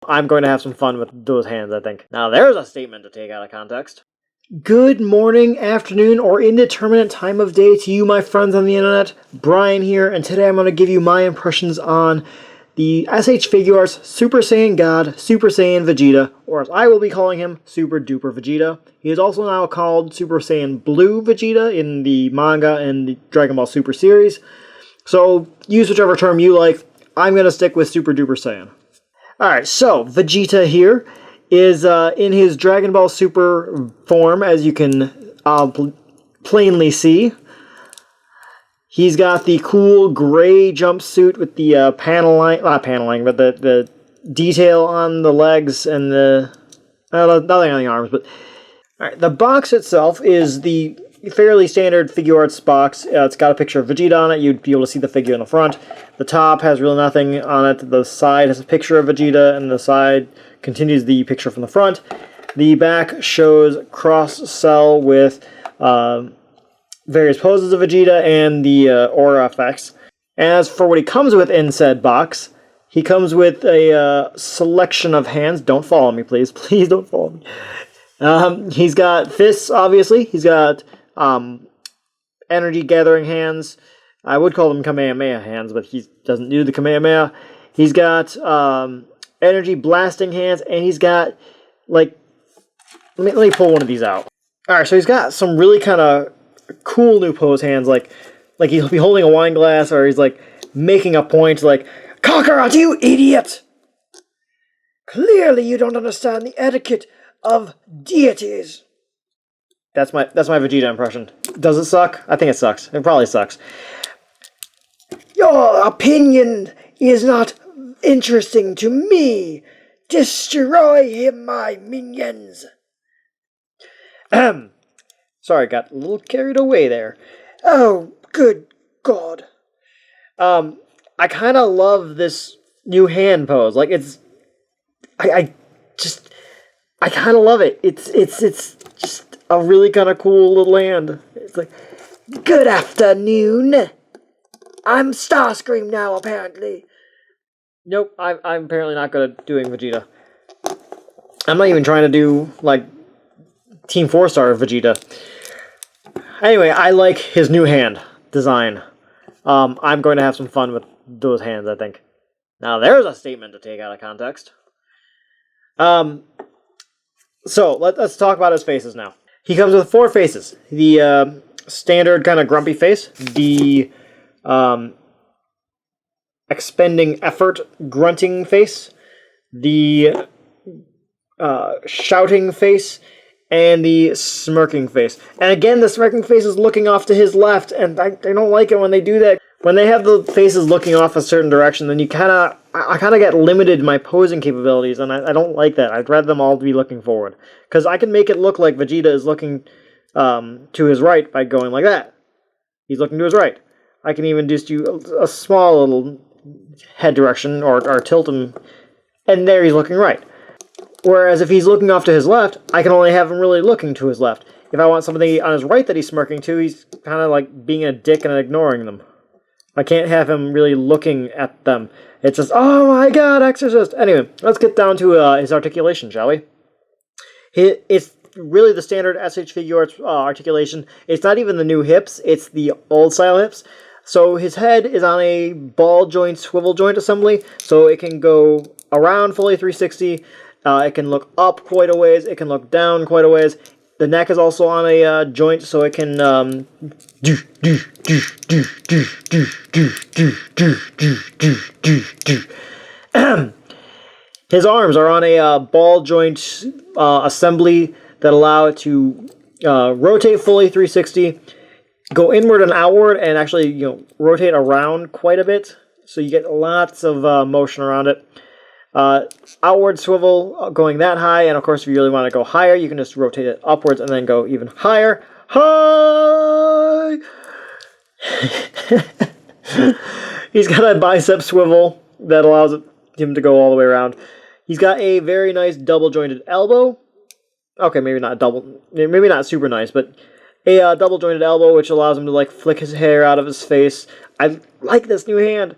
I'm going to have some fun with those hands, I think. Now there's a statement to take out of context. Good morning, afternoon, or indeterminate time of day to you, my friends on the internet. Brian here, and today I'm going to give you my impressions on the SH Figuarts Super Saiyan God, Super Saiyan Vegeta, or as I will be calling him, Super Duper Vegeta. He is also now called Super Saiyan Blue Vegeta in the manga and the Dragon Ball Super series. So use whichever term you like. I'm going to stick with Super Duper Saiyan. Alright, so Vegeta here is in his Dragon Ball Super form, as you can plainly see. He's got the cool gray jumpsuit with the the detail on the legs and the nothing on the arms. But all right, the box itself is the fairly standard Figuarts box. It's got a picture of Vegeta on it. You'd be able to see the figure in the front. The top has really nothing on it. The side has a picture of Vegeta, and the side continues the picture from the front. The back shows cross-cell with various poses of Vegeta and the aura effects. As for what he comes with in said box, he comes with a selection of hands. Don't follow me, please. Please don't follow me. He's got fists, obviously. He's got energy gathering hands. I would call them Kamehameha hands, but he doesn't do the Kamehameha. He's got energy blasting hands, and he's got, like, let me pull one of these out. Alright, so he's got some really kind of cool new pose hands, like he'll be holding a wine glass, or he's like making a point, like, Kakarot, you idiot! Clearly you don't understand the etiquette of deities. That's my Vegeta impression. Does it suck? I think it sucks. It probably sucks. Your opinion is not interesting to me. Destroy him, my minions. Sorry, got a little carried away there. Oh, good God. I kind of love this new hand pose. Like, it's... I kind of love it. It's just a really kind of cool little hand. It's like, good afternoon. I'm Starscream now, apparently. Nope, I'm apparently not good at doing Vegeta. I'm not even trying to do, like, Team 4-Star Vegeta. Anyway, I like his new hand design. I'm going to have some fun with those hands, I think. Now, there's a statement to take out of context. So, let's talk about his faces now. He comes with 4 faces. The standard kind of grumpy face. The expending effort grunting face. The shouting face. And the smirking face. And again, the smirking face is looking off to his left, and I don't like it when they do that. When they have the faces looking off a certain direction, then I kind of get limited in my posing capabilities, and I don't like that. I'd rather them all be looking forward. Because I can make it look like Vegeta is looking to his right by going like that. He's looking to his right. I can even just do a small little head direction, or tilt him, and there he's looking right. Whereas if he's looking off to his left, I can only have him really looking to his left. If I want somebody on his right that he's smirking to, he's kind of like being a dick and ignoring them. I can't have him really looking at them. It's just, oh my god, Exorcist! Anyway, let's get down to his articulation, shall we? It's really the standard SH Figuarts articulation. It's not even the new hips, it's the old style hips. So his head is on a ball joint, swivel joint assembly, so it can go around fully 360. It can look up quite a ways. It can look down quite a ways. The neck is also on a joint, so it can His arms are on a ball joint assembly that allow it to rotate fully 360, go inward and outward, and actually rotate around quite a bit. So you get lots of motion around it. Outward swivel going that high, and of course if you really want to go higher, you can just rotate it upwards and then go even higher. High! He's got a bicep swivel that allows him to go all the way around. He's got a very nice double jointed elbow. Okay, maybe not super nice, but a double jointed elbow which allows him to like flick his hair out of his face. I like this new hand.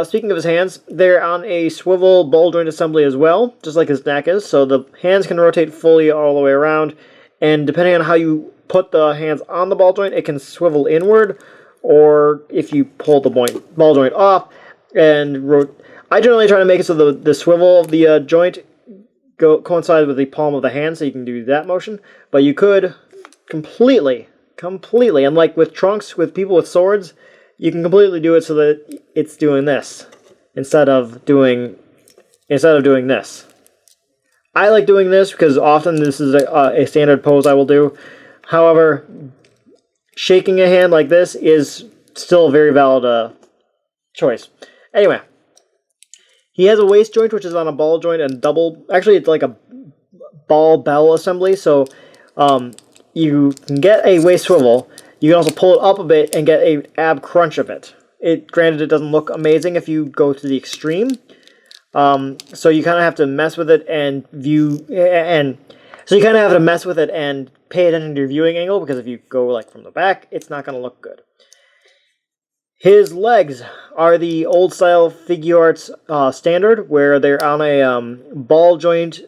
speaking of his hands, they're on a swivel ball joint assembly as well, just like his neck is. So the hands can rotate fully all the way around, and depending on how you put the hands on the ball joint, it can swivel inward, or if you pull the ball joint off and I generally try to make it so the swivel of the joint coincides with the palm of the hand, so you can do that motion. But you could completely, and like with Trunks, with people with swords, you can completely do it so that it's doing this instead of doing this. I like doing this because often this is a standard pose I will do. However, shaking a hand like this is still a very valid choice. Anyway, he has a waist joint which is on a ball joint and double. Actually, it's like a ball bell assembly. So you can get a waist swivel. You can also pull it up a bit and get a ab crunch of it. Granted, it doesn't look amazing if you go to the extreme. So you kind of have to mess with it and pay attention to your viewing angle, because if you go like from the back, it's not going to look good. His legs are the old style Figuarts standard, where they're on a ball joint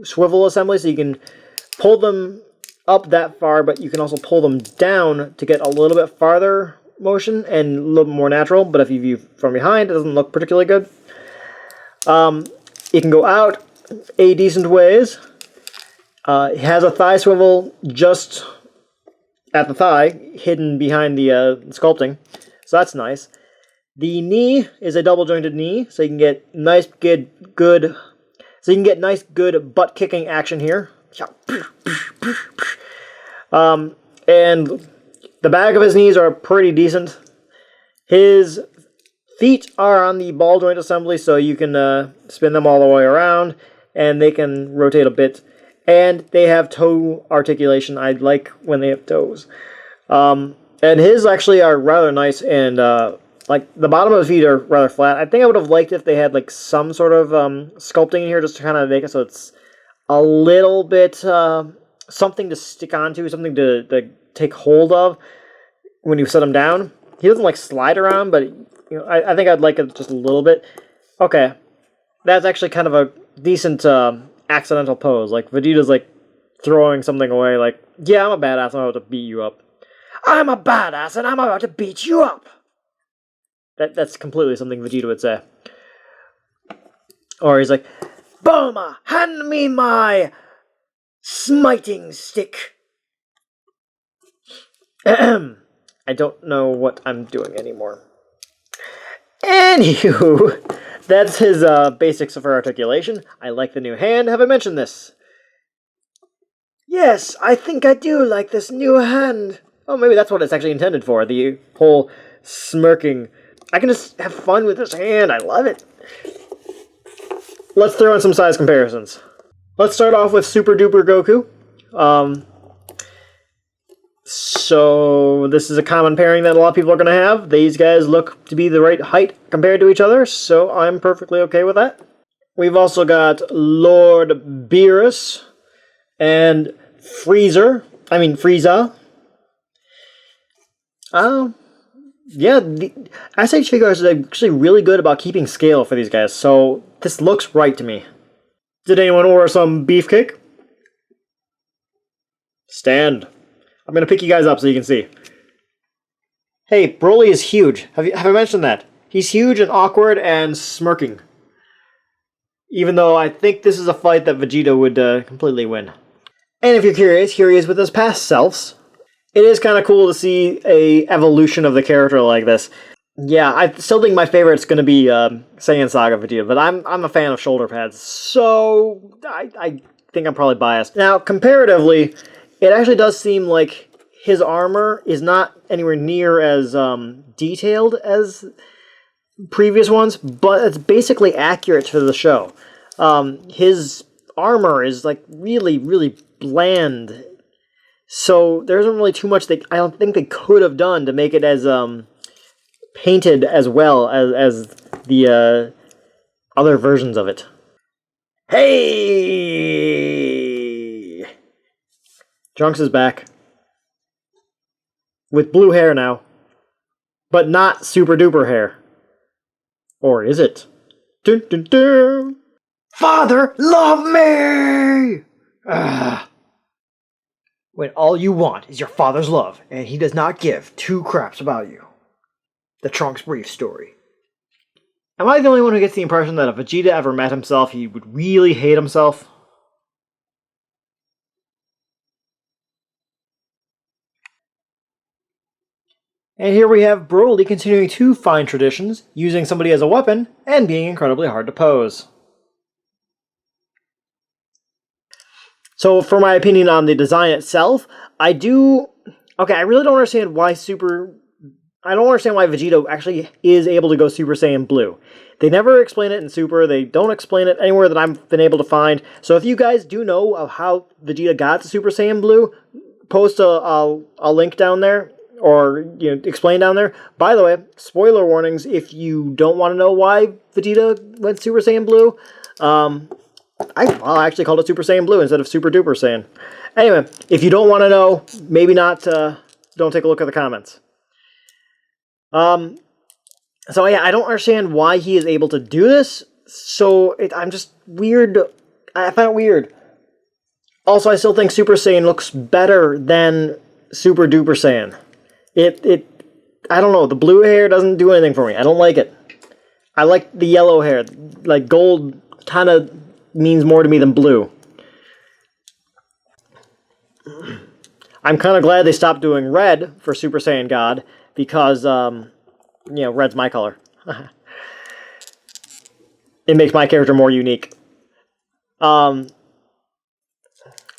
swivel assembly, so you can pull them up that far, but you can also pull them down to get a little bit farther motion and a little more natural. But if you view from behind, it doesn't look particularly good. It can go out a decent ways. It has a thigh swivel just at the thigh, hidden behind the sculpting, so that's nice. The knee is a double jointed knee, so you can get nice good butt kicking action here. And the back of his knees are pretty decent. His feet are on the ball joint assembly, so you can spin them all the way around, and they can rotate a bit. And they have toe articulation. I like when they have toes. And his actually are rather nice, and like the bottom of his feet are rather flat. I think I would have liked if they had like some sort of sculpting in here just to kind of make it so it's a little bit something to stick onto, something to take hold of when you set him down. He doesn't like slide around, but I think I'd like it just a little bit. Okay, that's actually kind of a decent accidental pose. Like Vegeta's like throwing something away, like, yeah, I'm a badass, I'm about to beat you up. I'm a badass and I'm about to beat you up. That's completely something Vegeta would say. Or he's like, Bulma, hand me my smiting stick. I don't know what I'm doing anymore. Anywho, that's his basics for articulation. I like the new hand. Have I mentioned this? Yes, I think I do like this new hand. Oh, maybe that's what it's actually intended for. The whole smirking. I can just have fun with this hand. I love it. Let's throw in some size comparisons. Let's start off with Super Duper Goku. So this is a common pairing that a lot of people are going to have. These guys look to be the right height compared to each other, so I'm perfectly okay with that. We've also got Lord Beerus and Frieza. Yeah, SH Figuarts is actually really good about keeping scale for these guys, so this looks right to me. Did anyone order some beefcake? Stand. I'm going to pick you guys up so you can see. Hey, Broly is huge. Have I mentioned that? He's huge and awkward and smirking. Even though I think this is a fight that Vegeta would completely win. And if you're curious, here he is with his past selves. It is kind of cool to see a evolution of the character like this. Yeah, I still think my favorite's going to be Saiyan Saga Vegeta, but I'm a fan of shoulder pads, so I think I'm probably biased. Now, comparatively, it actually does seem like his armor is not anywhere near as detailed as previous ones, but it's basically accurate to the show. His armor is like really, really bland, so there isn't really too much I don't think they could have done to make it as painted as well as the other versions of it. Hey! Trunks is back. With blue hair now. But not super duper hair. Or is it? Dun, dun, dun. Father, love me! When all you want is your father's love, and he does not give two craps about you. The Trunks brief story. Am I the only one who gets the impression that if Vegeta ever met himself, he would really hate himself? And here we have Broly continuing two fine traditions, using somebody as a weapon, and being incredibly hard to pose. So for my opinion on the design itself, I really don't understand why I don't understand why Vegeta actually is able to go Super Saiyan Blue. They never explain it in Super, they don't explain it anywhere that I've been able to find. So if you guys do know of how Vegeta got to Super Saiyan Blue, post a link down there, or explain down there. By the way, spoiler warnings if you don't want to know why Vegeta went Super Saiyan Blue. I actually called it Super Saiyan Blue instead of Super Duper Saiyan. Anyway, if you don't want to know, maybe not, don't take a look at the comments. So yeah, I don't understand why he is able to do this. So I'm just weird. I find it weird. Also, I still think Super Saiyan looks better than Super Duper Saiyan. I don't know, the blue hair doesn't do anything for me. I don't like it. I like the yellow hair. Like, gold kind of means more to me than blue. I'm kind of glad they stopped doing red for Super Saiyan God, because, red's my color. It makes my character more unique. But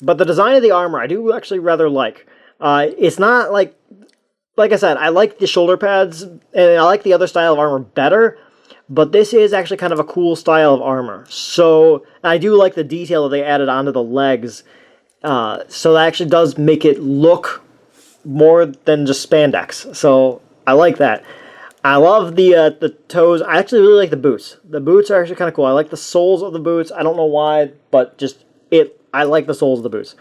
the design of the armor, I do actually rather like. It's not like I said, I like the shoulder pads, and I like the other style of armor better, but this is actually kind of a cool style of armor. So, I do like the detail that they added onto the legs, so that actually does make it look more than just spandex. So, I like that. I love the toes. I actually really like the boots. The boots are actually kind of cool. I like the soles of the boots. I don't know why, but I like the soles of the boots.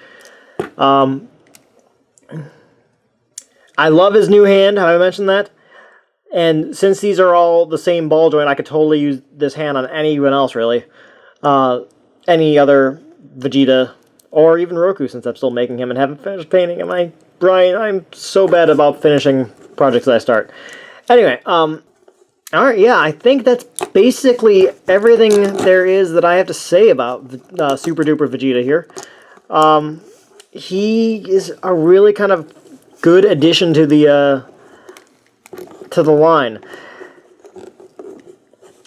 I love his new hand. Have I mentioned that? And since these are all the same ball joint, I could totally use this hand on anyone else, really. Any other Vegeta, or even Roku, since I'm still making him and haven't finished painting him. Brian, I'm so bad about finishing projects that I start. Anyway, alright, yeah, I think that's basically everything there is that I have to say about Super Duper Vegeta here. He is a really kind of good addition to the line.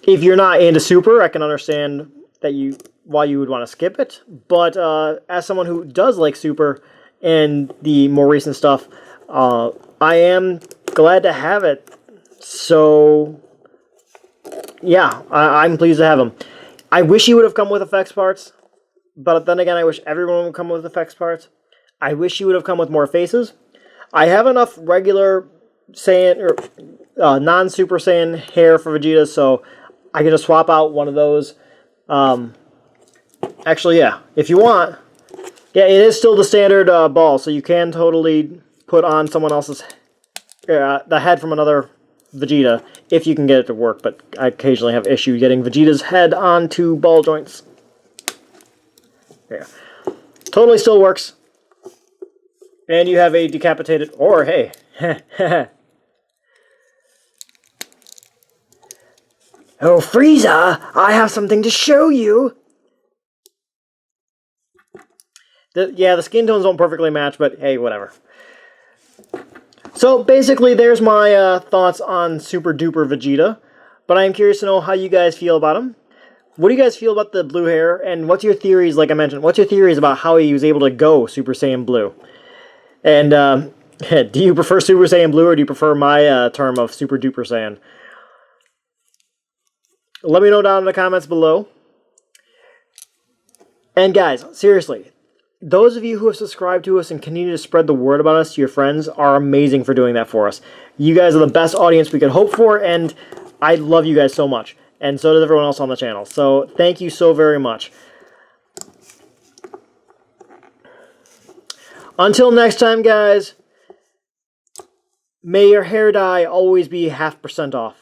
If you're not into Super, I can understand why you would want to skip it. But as someone who does like Super and the more recent stuff, I am glad to have it. So yeah, I'm pleased to have him. I wish he would have come with effects parts, but then again, I wish everyone would come with effects parts. I wish he would have come with more faces. I have enough regular Saiyan or non-Super Saiyan hair for Vegeta, so I can just swap out one of those. Actually, yeah, if you want, yeah, it is still the standard ball, so you can totally put on someone else's the head from another Vegeta if you can get it to work. But I occasionally have issue getting Vegeta's head onto ball joints. Yeah, totally still works. And you have a decapitated, or hey, oh, Frieza, I have something to show you. The skin tones don't perfectly match, but hey, whatever. So basically, there's my thoughts on Super Duper Vegeta. But I am curious to know how you guys feel about him. What do you guys feel about the blue hair? And what's your theories, like I mentioned, what's your theories about how he was able to go Super Saiyan Blue? And do you prefer Super Saiyan Blue, or do you prefer my term of Super Duper Saiyan? Let me know down in the comments below. And guys, seriously, those of you who have subscribed to us and continue to spread the word about us to your friends are amazing for doing that for us. You guys are the best audience we could hope for, and I love you guys so much. And so does everyone else on the channel. So thank you so very much. Until next time, guys, may your hair dye always be 0.5% off.